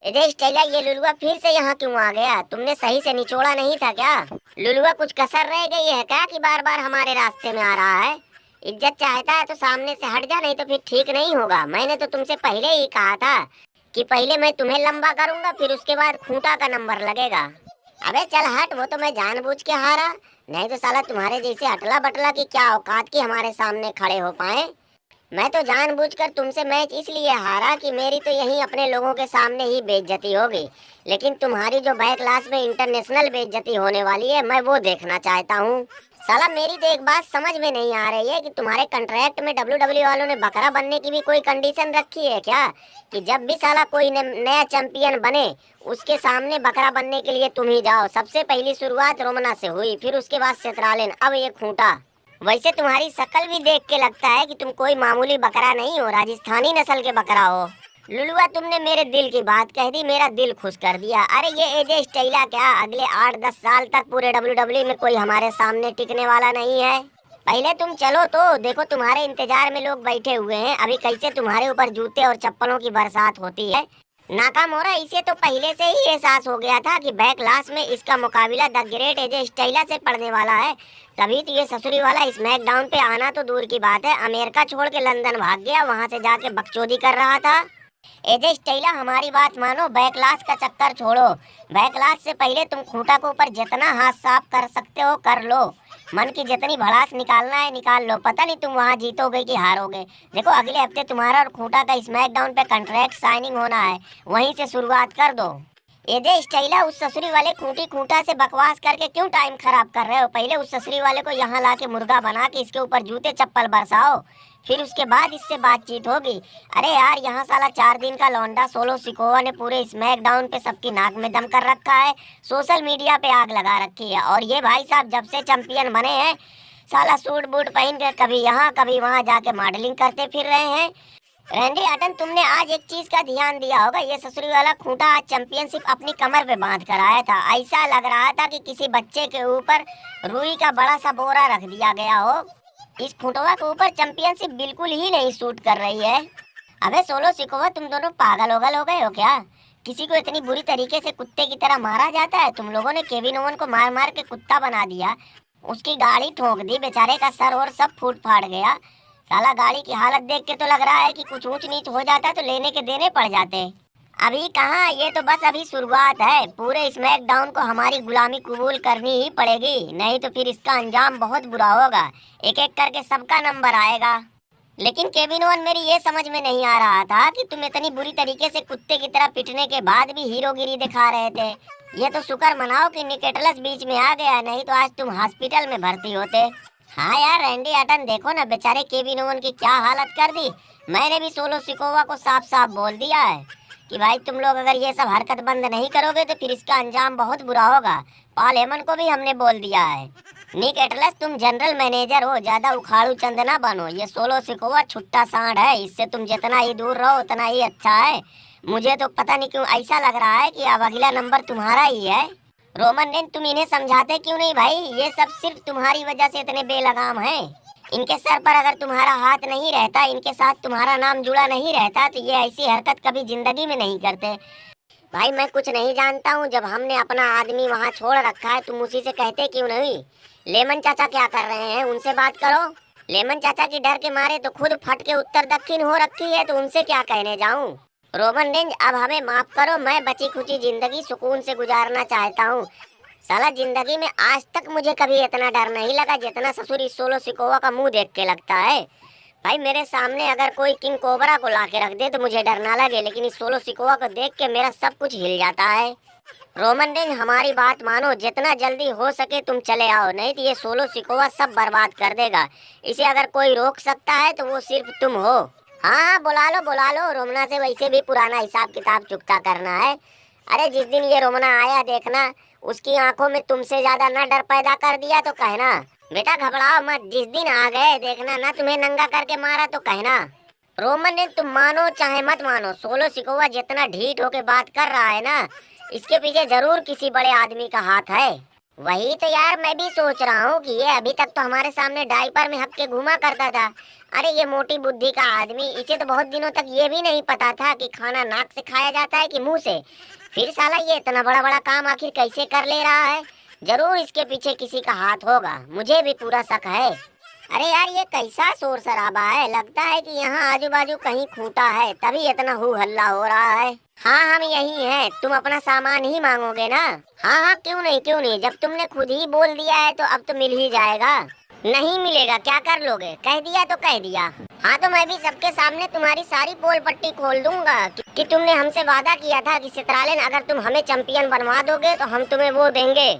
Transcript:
Ajay Stella, ये लुलुआ फिर से यहाँ क्यों आ गया? तुमने सही से निचोड़ा नहीं था क्या? लुलुआ कुछ कसर रह गई है क्या कि बार बार हमारे रास्ते में आ रहा है? इज्जत चाहता है तो सामने से हट जा, नहीं तो फिर ठीक नहीं होगा। मैंने तो तुमसे पहले ही कहा था कि पहले मैं तुम्हें लंबा करूंगा, फिर उसके बाद खूंटा का नंबर लगेगा। अबे चल हट, वो तो मैं जानबूझ के हारा, नहीं तो साला तुम्हारे जैसे अटला बटला की क्या औकात की हमारे सामने खड़े हो पाए। मैं तो जानबूझकर तुमसे मैच इसलिए हारा कि मेरी तो यही अपने लोगों के सामने ही बेइज्जती होगी, लेकिन तुम्हारी जो बैक क्लास में इंटरनेशनल बेइज्जती होने वाली है, मैं वो देखना चाहता हूँ। साला मेरी तो एक बात समझ में नहीं आ रही है कि तुम्हारे कॉन्ट्रैक्ट में डब्ल्यूडब्ल्यू वालों ने बकरा बनने की भी कोई कंडीशन रखी है क्या? कि जब भी साला कोई नया चैंपियन बने, उसके सामने बकरा बनने के लिए तुम ही जाओ। सबसे पहली शुरुआत रोमना से हुई, फिर उसके बाद सेत्रालेन, अब ये खूंटा। वैसे तुम्हारी शक्ल भी देख के लगता है कि तुम कोई मामूली बकरा नहीं हो, राजस्थानी नस्ल के बकरा हो। लुलुआ, तुमने मेरे दिल की बात कह दी, मेरा दिल खुश कर दिया। अरे ये एजे स्टाइला क्या अगले 8-10 साल तक पूरे डब्ल्यूडब्ल्यू में कोई हमारे सामने टिकने वाला नहीं है। पहले तुम चलो तो देखो, तुम्हारे इंतजार में लोग बैठे हुए हैं। अभी कैसे तुम्हारे ऊपर जूते और चप्पलों की बरसात होती है। नाकाम हो रहा है, इसे तो पहले से ही एहसास हो गया था कि बैक क्लास में इसका मुकाबला द ग्रेट एजे स्टाइला से पड़ने वाला है। तभी तो ये ससुरी वाला स्मैकडाउन पे आना तो दूर की बात है, अमेरिका छोड़ के लंदन भाग गया, वहां से जाके बकचोदी कर रहा था। एजे स्टाइला, हमारी बात मानो, बैकलास का चक्कर छोड़ो। बैकलास से पहले तुम खूंटा के ऊपर जितना हाथ साफ कर सकते हो कर लो। मन की जितनी भड़ास निकालना है निकाल लो। पता नहीं तुम वहां जीतोगे कि हारोगे। देखो अगले हफ्ते तुम्हारा और खूंटा का स्मैकडाउन पे कॉन्ट्रैक्ट साइनिंग होना है, वहीं से शुरुआत कर दो। एजे स्टाइला, उस ससुरी वाले खूंटी खूंटा से बकवास करके क्यों टाइम खराब कर रहे हो? पहले उस ससुरी वाले को यहाँ ला के मुर्गा बना के इसके ऊपर जूते चप्पल बरसाओ, फिर उसके बाद इससे बातचीत होगी। अरे यार, यहाँ साला 4 दिन का लौंडा सोलो सिकोवा ने पूरे स्मैकडाउन पे सबकी नाक में दम कर रखा है, सोशल मीडिया पे आग लगा रखी है। और ये भाई साहब जब से चैंपियन बने हैं, साला सूट बूट पहन के कभी यहाँ कभी वहाँ जाके मॉडलिंग करते फिर रहे हैं। रैंडी ऑर्टन, तुमने आज एक चीज का ध्यान दिया होगा, ये ससुरी वाला खूंटा आज चैंपियनशिप अपनी कमर पे बांध कर आया था। ऐसा लग रहा था कि किसी बच्चे के ऊपर रुई का बड़ा सा बोरा रख दिया गया हो। इस खूंटवा के ऊपर चैंपियनशिप बिल्कुल ही नहीं सूट कर रही है। अबे सोलो सिकोवा, तुम दोनों पागल ओगल हो गए हो क्या? किसी को इतनी बुरी तरीके से कुत्ते की तरह मारा जाता है? तुम लोगों ने केविन ओवन को मार मार के कुत्ता बना दिया, उसकी गाड़ी ठोक दी, बेचारे का सर और सब फूट फाड़ गया। साला गाड़ी की हालत देख के तो लग रहा है कि कुछ ऊंच नीच हो जाता तो लेने के देने पड़ जाते। अभी कहाँ, ये तो बस अभी शुरुआत है। पूरे स्मैकडाउन को हमारी गुलामी कबूल करनी ही पड़ेगी, नहीं तो फिर इसका अंजाम बहुत बुरा होगा। एक एक करके सबका नंबर आएगा। लेकिन केविन ओवन, मेरी ये समझ में नहीं आ रहा था कि तुम इतनी बुरी तरीके से कुत्ते की तरह पिटने के बाद भी हीरोगिरी दिखा रहे थे। ये तो शुक्र मनाओ कि निकेटलस बीच में आ गया, नहीं तो आज तुम हॉस्पिटल में भर्ती होते। हाँ यार रैंडी ऑर्टन, देखो ना बेचारे केविन ओवन की क्या हालत कर दी। मैंने भी सोलो सिकोवा को साफ साफ बोल दिया है कि भाई तुम लोग अगर ये सब हरकत बंद नहीं करोगे तो फिर इसका अंजाम बहुत बुरा होगा। पॉल हेमन को भी हमने बोल दिया है। निक एटलस, तुम जनरल मैनेजर हो, ज्यादा उखाड़ू चंद ना बनो। ये सोलो सिकोवा छुट्टा सांड है, इससे तुम जितना ही दूर रहो उतना ही अच्छा है। मुझे तो पता नहीं क्यों ऐसा लग रहा है कि अब अगला नंबर तुम्हारा ही है। रोमन रेन, तुम इन्हें समझाते क्यों नहीं भाई? ये सब सिर्फ तुम्हारी वजह से इतने बेलगाम हैं। इनके सर पर अगर तुम्हारा हाथ नहीं रहता, इनके साथ तुम्हारा नाम जुड़ा नहीं रहता, तो ये ऐसी हरकत कभी जिंदगी में नहीं करते। भाई मैं कुछ नहीं जानता हूँ, जब हमने अपना आदमी वहाँ छोड़ रखा है तुम उसी से कहते क्यों नहीं? लेमन चाचा क्या कर रहे हैं, उनसे बात करो। लेमन चाचा की डर के मारे तो खुद फट के उत्तर दक्षिण हो रखी है, तो उनसे क्या कहने जाऊँ? रोमन रेंज, अब हमें माफ करो, मैं बची खुची जिंदगी सुकून से गुजारना चाहता हूँ। साला जिंदगी में आज तक मुझे कभी इतना डर नहीं लगा जितना ससुर इस सोलो सिकोवा का मुंह देख के लगता है। भाई मेरे सामने अगर कोई किंग कोबरा को ला के रख दे तो मुझे डर ना लगे, लेकिन इस सोलो सिकोवा को देख के मेरा सब कुछ हिल जाता है। रोमन रेंज, हमारी बात मानो, जितना जल्दी हो सके तुम चले आओ, नहीं तो ये सोलो सिकोवा सब बर्बाद कर देगा। इसे अगर कोई रोक सकता है तो वो सिर्फ तुम हो। हाँ बुला लो, रोमना से वैसे भी पुराना हिसाब किताब चुकता करना है। अरे जिस दिन ये रोमना आया देखना, उसकी आंखों में तुमसे ज्यादा ना डर पैदा कर दिया तो कहना। बेटा घबराओ मत, जिस दिन आ गए देखना ना तुम्हें नंगा करके मारा तो कहना। रोमन ने, तुम मानो चाहे मत मानो, सोलो सिकोवा जितना ढीठ होके बात कर रहा है ना, इसके पीछे जरूर किसी बड़े आदमी का हाथ है। वही तो यार मैं भी सोच रहा हूँ कि ये अभी तक तो हमारे सामने डायपर में हक के घूमा करता था। अरे ये मोटी बुद्धि का आदमी, इसे तो बहुत दिनों तक ये भी नहीं पता था कि खाना नाक से खाया जाता है कि मुंह से। फिर साला ये इतना बड़ा बड़ा काम आखिर कैसे कर ले रहा है। जरूर इसके पीछे किसी का हाथ होगा, मुझे भी पूरा शक है। अरे यार ये कैसा शोर शराबा है, लगता है कि यहाँ आजू बाजू कहीं खूंटा है तभी इतना हु हल्ला हो रहा है। हाँ हम यही हैं, तुम अपना सामान ही मांगोगे ना? हाँ हाँ क्यों नहीं क्यों नहीं, जब तुमने खुद ही बोल दिया है तो अब तो मिल ही जाएगा। नहीं मिलेगा, क्या कर लोगे? कह दिया तो कह दिया। हाँ तो मैं भी सबके सामने तुम्हारी सारी पोल पट्टी खोल दूंगा कि तुमने हमसे वादा किया था कि चित्रालन अगर तुम हमें चैंपियन बनवा दोगे तो हम तुम्हें वो देंगे।